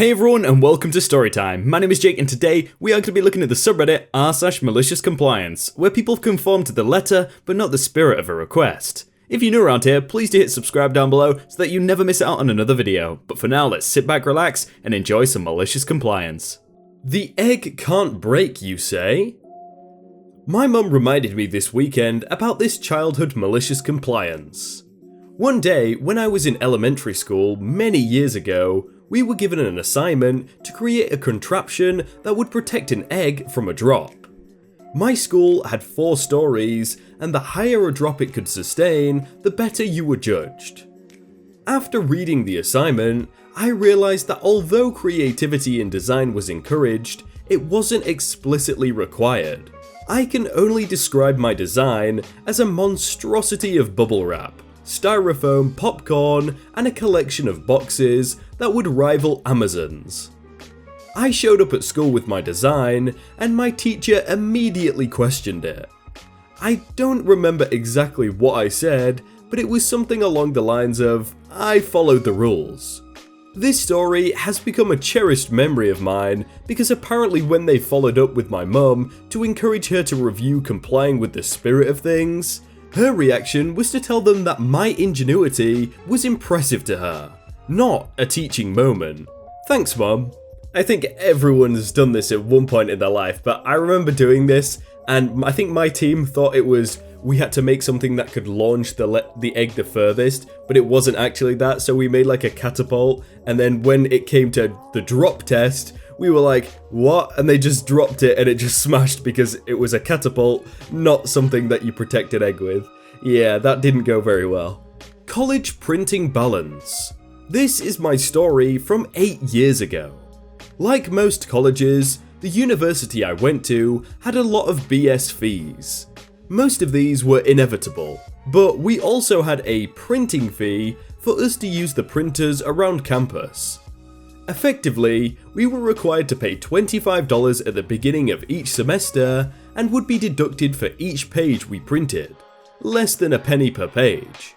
Hey everyone and welcome to Storytime. My name is Jake and today we are going to be looking at the subreddit r/maliciouscompliance, where people conform to the letter but not the spirit of a request. If you're new around here, please do hit subscribe down below so that you never miss out on another video. But for now, let's sit back, relax, and enjoy some malicious compliance. The egg can't break, you say? My mum reminded me this weekend about this childhood malicious compliance. One day, when I was in elementary school many years ago, we were given an assignment to create a contraption that would protect an egg from a drop. My school had 4 stories, and the higher a drop it could sustain, the better you were judged. After reading the assignment, I realised that although creativity in design was encouraged, it wasn't explicitly required. I can only describe my design as a monstrosity of bubble wrap, styrofoam, popcorn, and a collection of boxes that would rival Amazon's. I showed up at school with my design, and my teacher immediately questioned it. I don't remember exactly what I said, but it was something along the lines of, I followed the rules. This story has become a cherished memory of mine because apparently when they followed up with my mum to encourage her to review complying with the spirit of things, her reaction was to tell them that my ingenuity was impressive to her, not a teaching moment. Thanks, Mum. I think everyone's done this at one point in their life, but I remember doing this, and I think my team thought it was we had to make something that could launch the egg the furthest, but it wasn't actually that, so we made like a catapult, and then when it came to the drop test, we were like, what? And they just dropped it and it just smashed because it was a catapult, not something that you protect an egg with. Yeah, that didn't go very well. College printing balance. This is my story from 8 years ago. Like most colleges, the university I went to had a lot of BS fees. Most of these were inevitable, but we also had a printing fee for us to use the printers around campus. Effectively, we were required to pay $25 at the beginning of each semester and would be deducted for each page we printed, less than a penny per page.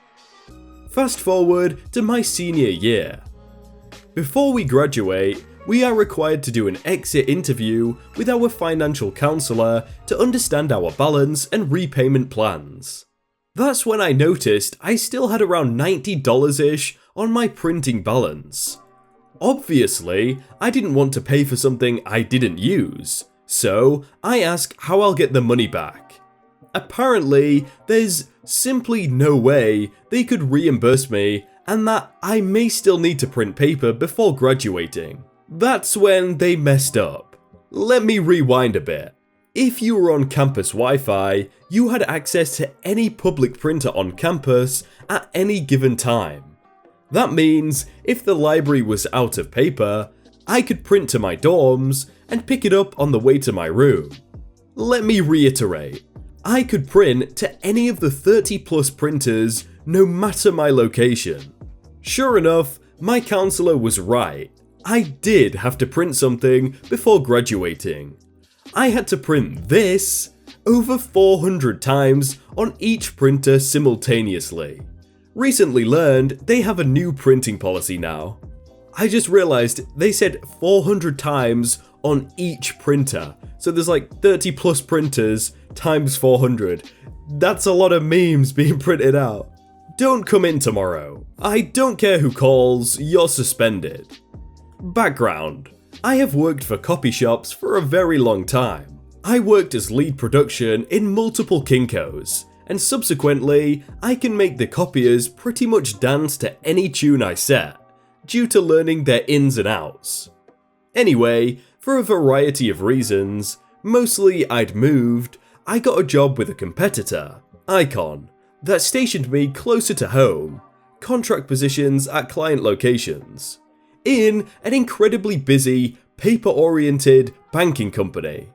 Fast forward to my senior year. Before we graduate, we are required to do an exit interview with our financial counsellor to understand our balance and repayment plans. That's when I noticed I still had around $90-ish on my printing balance. Obviously, I didn't want to pay for something I didn't use, so I ask how I'll get the money back. Apparently, there's simply no way they could reimburse me and that I may still need to print paper before graduating. That's when they messed up. Let me rewind a bit. If you were on campus Wi-Fi, you had access to any public printer on campus at any given time. That means if the library was out of paper, I could print to my dorms and pick it up on the way to my room. Let me reiterate, I could print to any of the 30+ printers no matter my location. Sure enough, my counsellor was right. I did have to print something before graduating. I had to print this over 400 times on each printer simultaneously. Recently learned they have a new printing policy now. I just realised they said 400 times on each printer, so there's like 30+ printers times 400. That's a lot of memes being printed out. Don't come in tomorrow. I don't care who calls, you're suspended. Background. I have worked for copy shops for a very long time. I worked as lead production in multiple Kinkos, and subsequently, I can make the copiers pretty much dance to any tune I set, due to learning their ins and outs. Anyway, for a variety of reasons, mostly I'd moved, I got a job with a competitor, Icon, that stationed me closer to home, contract positions at client locations, in an incredibly busy, paper-oriented banking company.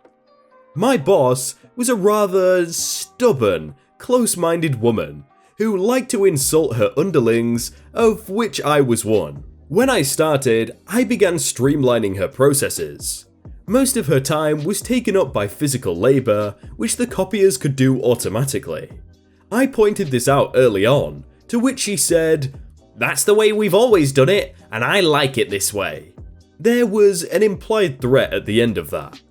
My boss was a rather stubborn, close-minded woman who liked to insult her underlings, of which I was one. When I started, I began streamlining her processes. Most of her time was taken up by physical labour, which the copiers could do automatically. I pointed this out early on, to which she said, "That's the way we've always done it, and I like it this way." There was an implied threat at the end of that.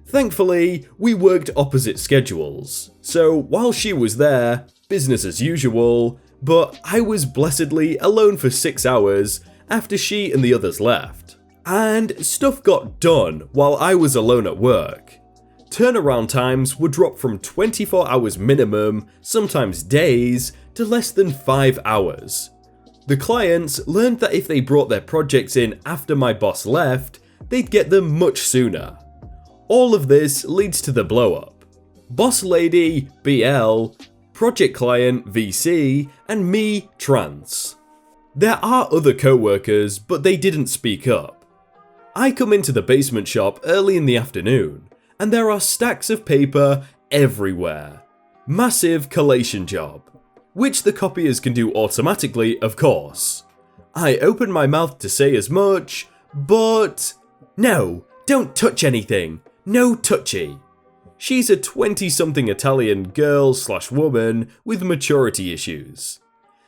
Thankfully, we worked opposite schedules, so while she was there, business as usual, but I was blessedly alone for 6 hours after she and the others left. And stuff got done while I was alone at work. Turnaround times would drop from 24 hours minimum, sometimes days, to less than 5 hours. The clients learned that if they brought their projects in after my boss left, they'd get them much sooner. All of this leads to the blow up. Boss lady, BL, project client, VC, and me, trans. There are other co-workers, but they didn't speak up. I come into the basement shop early in the afternoon, and there are stacks of paper everywhere. Massive collation job, which the copiers can do automatically, of course. I open my mouth to say as much, but no, don't touch anything. No touchy. She's a 20-something Italian girl/woman with maturity issues.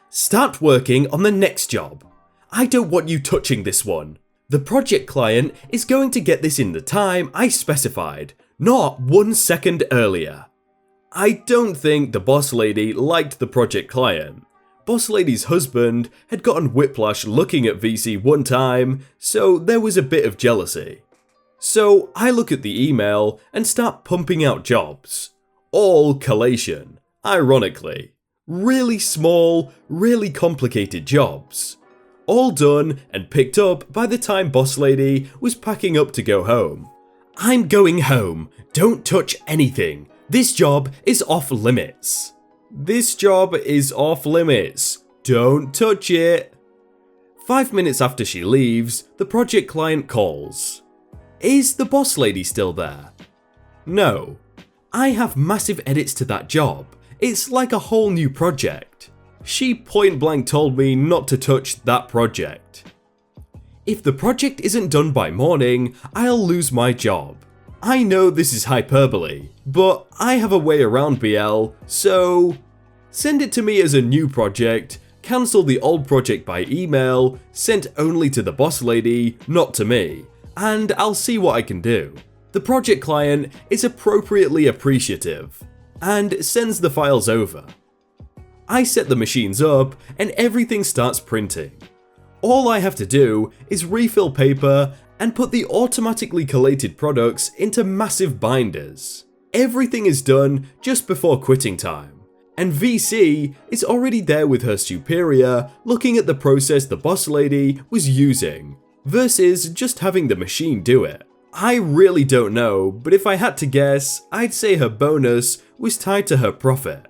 Start working on the next job. I don't want you touching this one. The project client is going to get this in the time I specified, not 1 second earlier. I don't think the boss lady liked the project client. Boss lady's husband had gotten whiplash looking at VC one time, so there was a bit of jealousy. So I look at the email and start pumping out jobs. All collation, ironically. Really small, really complicated jobs. All done and picked up by the time boss lady was packing up to go home. I'm going home. Don't touch anything. This job is off limits. This job is off limits. Don't touch it. 5 minutes after she leaves, the project client calls. Is the boss lady still there? No. I have massive edits to that job. It's like a whole new project. She point blank told me not to touch that project. If the project isn't done by morning, I'll lose my job. I know this is hyperbole, but I have a way around BL, so send it to me as a new project, cancel the old project by email, sent only to the boss lady, not to me, and I'll see what I can do. The project client is appropriately appreciative, and sends the files over. I set the machines up, and everything starts printing. All I have to do is refill paper and put the automatically collated products into massive binders. Everything is done just before quitting time, and VC is already there with her superior looking at the process the boss lady was using, versus just having the machine do it. I really don't know, but if I had to guess, I'd say her bonus was tied to her profit.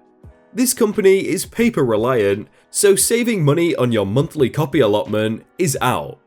This company is paper reliant, so saving money on your monthly copy allotment is out.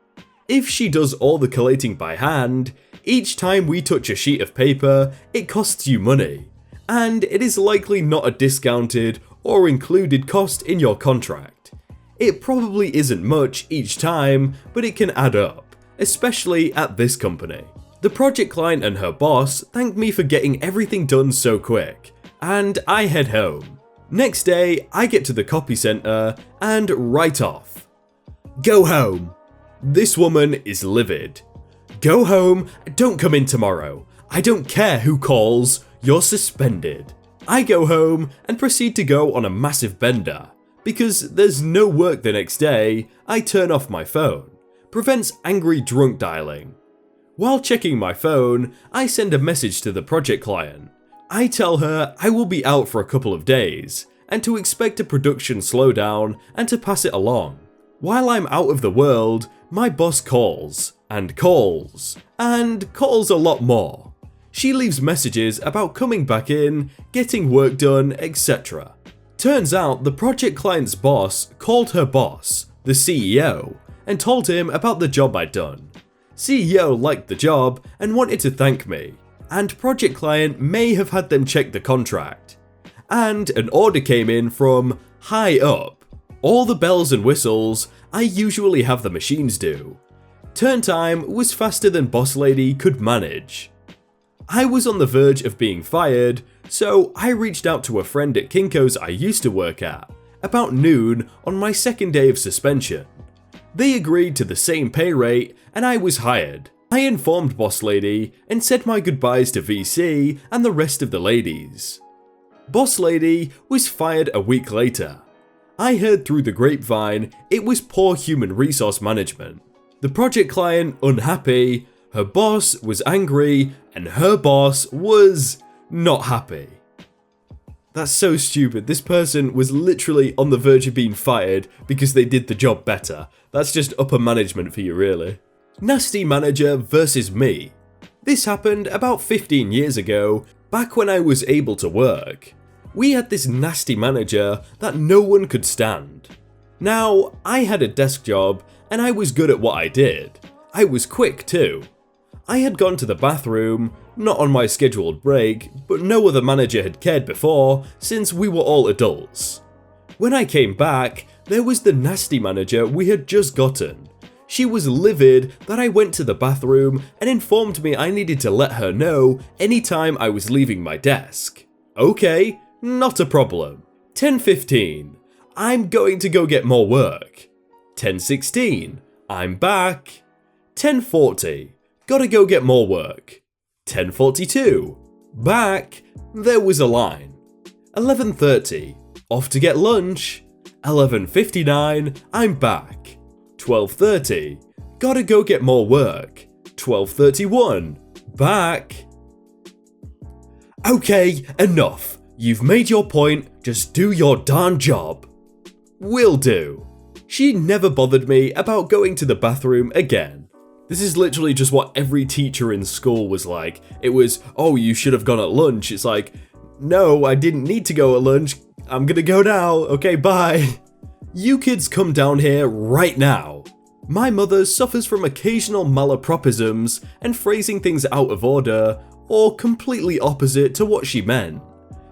If she does all the collating by hand, each time we touch a sheet of paper, it costs you money, and it is likely not a discounted or included cost in your contract. It probably isn't much each time, but it can add up, especially at this company. The project client and her boss thank me for getting everything done so quick, and I head home. Next day, I get to the copy center and write off. Go home. This woman is livid. Go home, don't come in tomorrow. I don't care who calls, you're suspended. I go home and proceed to go on a massive bender. Because there's no work the next day, I turn off my phone. Prevents angry drunk dialing. While checking my phone, I send a message to the project client. I tell her I will be out for a couple of days, and to expect a production slowdown and to pass it along. While I'm out of the world, my boss calls, and calls, and calls a lot more. She leaves messages about coming back in, getting work done, etc. Turns out the project client's boss called her boss, the CEO, and told him about the job I'd done. CEO liked the job and wanted to thank me, and project client may have had them check the contract. And an order came in from high up. All the bells and whistles I usually have the machines do. Turn time was faster than boss lady could manage. I was on the verge of being fired, so I reached out to a friend at Kinko's I used to work at, about noon on my second day of suspension. They agreed to the same pay rate and I was hired. I informed Boss Lady and said my goodbyes to VC and the rest of the ladies. Boss Lady was fired a week later. I heard through the grapevine it was poor human resource management. The project client unhappy, her boss was angry, and her boss was not happy. That's so stupid. This person was literally on the verge of being fired because they did the job better. That's just upper management for you, really. Nasty manager versus me. This happened about 15 years ago, back when I was able to work. We had this nasty manager that no one could stand. Now, I had a desk job and I was good at what I did. I was quick too. I had gone to the bathroom, not on my scheduled break, but no other manager had cared before since we were all adults. When I came back, there was the nasty manager we had just gotten. She was livid that I went to the bathroom and informed me I needed to let her know anytime I was leaving my desk. Okay, not a problem. 10:15, I'm going to go get more work. 10:16, I'm back. 10:40, gotta go get more work. 10:42, back, there was a line. 11:30, off to get lunch. 11:59, I'm back. 12:30, gotta go get more work. 12:31, back. Okay, enough. You've made your point, just do your darn job. Will do. She never bothered me about going to the bathroom again. This is literally just what every teacher in school was like. It was, oh, you should have gone at lunch. It's like, no, I didn't need to go at lunch. I'm gonna go now. Okay, bye. You kids come down here right now. My mother suffers from occasional malapropisms and phrasing things out of order or completely opposite to what she meant.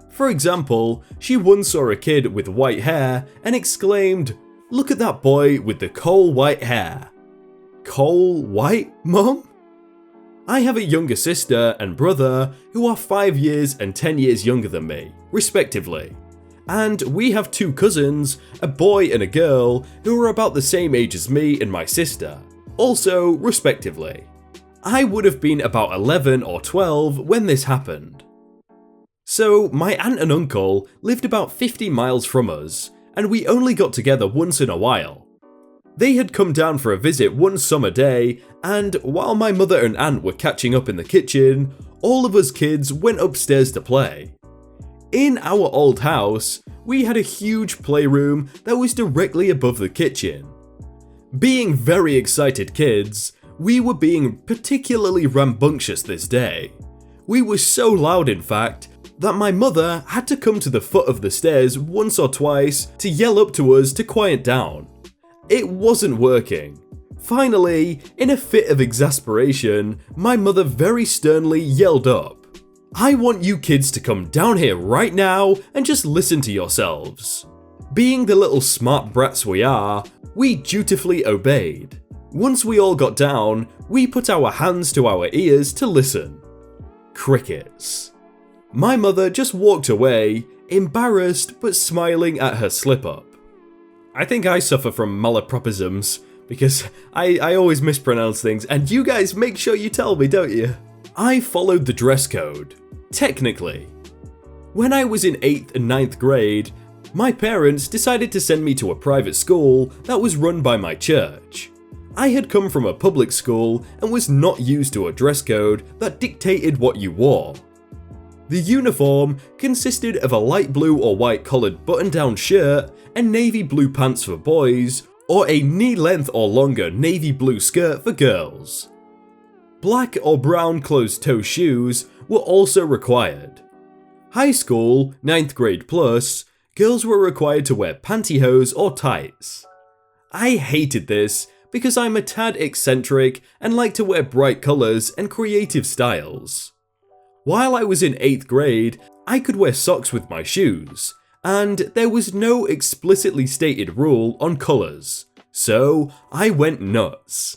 For example, she once saw a kid with white hair and exclaimed, "Look at that boy with the coal white hair." Coal white, Mum? I have a younger sister and brother who are 5 years and 10 years younger than me, respectively. And we have 2 cousins, a boy and a girl, who are about the same age as me and my sister, also respectively. I would have been about 11 or 12 when this happened. So my aunt and uncle lived about 50 miles from us, and we only got together once in a while. They had come down for a visit one summer day, and while my mother and aunt were catching up in the kitchen, all of us kids went upstairs to play. In our old house, we had a huge playroom that was directly above the kitchen. Being very excited kids, we were being particularly rambunctious this day. We were so loud, in fact, that my mother had to come to the foot of the stairs once or twice to yell up to us to quiet down. It wasn't working. Finally, in a fit of exasperation, my mother very sternly yelled up, "I want you kids to come down here right now and just listen to yourselves." Being the little smart brats we are, we dutifully obeyed. Once we all got down, we put our hands to our ears to listen. Crickets. My mother just walked away, embarrassed but smiling at her slip-up. I think I suffer from malapropisms, because I always mispronounce things, and you guys make sure you tell me, don't you? I followed the dress code, technically. When I was in 8th and 9th grade, my parents decided to send me to a private school that was run by my church. I had come from a public school and was not used to a dress code that dictated what you wore. The uniform consisted of a light blue or white collared button-down shirt and navy blue pants for boys, or a knee-length or longer navy blue skirt for girls. Black or brown closed-toe shoes were also required. High school, 9th grade plus, girls were required to wear pantyhose or tights. I hated this because I'm a tad eccentric and like to wear bright colours and creative styles. While I was in 8th grade, I could wear socks with my shoes, and there was no explicitly stated rule on colours, so I went nuts.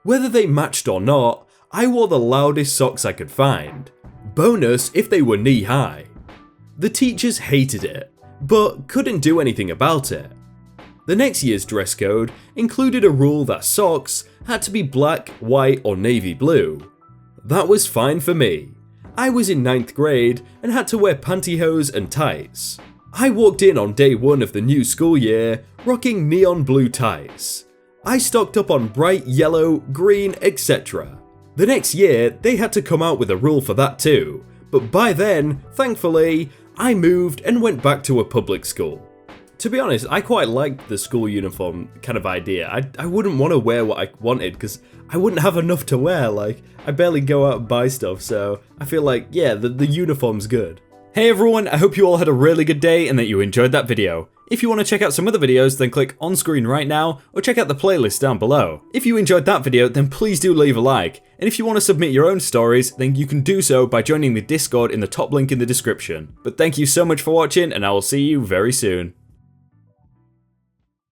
Whether they matched or not, I wore the loudest socks I could find, bonus if they were knee-high. The teachers hated it, but couldn't do anything about it. The next year's dress code included a rule that socks had to be black, white, or navy blue. That was fine for me. I was in 9th grade and had to wear pantyhose and tights. I walked in on day 1 of the new school year rocking neon blue tights. I stocked up on bright yellow, green, etc. The next year, they had to come out with a rule for that too, but by then, thankfully, I moved and went back to a public school. To be honest, I quite liked the school uniform kind of idea. I wouldn't want to wear what I wanted because I wouldn't have enough to wear, like, I barely go out and buy stuff, so I feel like, yeah, the uniform's good. Hey everyone, I hope you all had a really good day and that you enjoyed that video. If you want to check out some other videos, then click on screen right now, or check out the playlist down below. If you enjoyed that video, then please do leave a like. And if you want to submit your own stories, then you can do so by joining the Discord in the top link in the description. But thank you so much for watching, and I will see you very soon.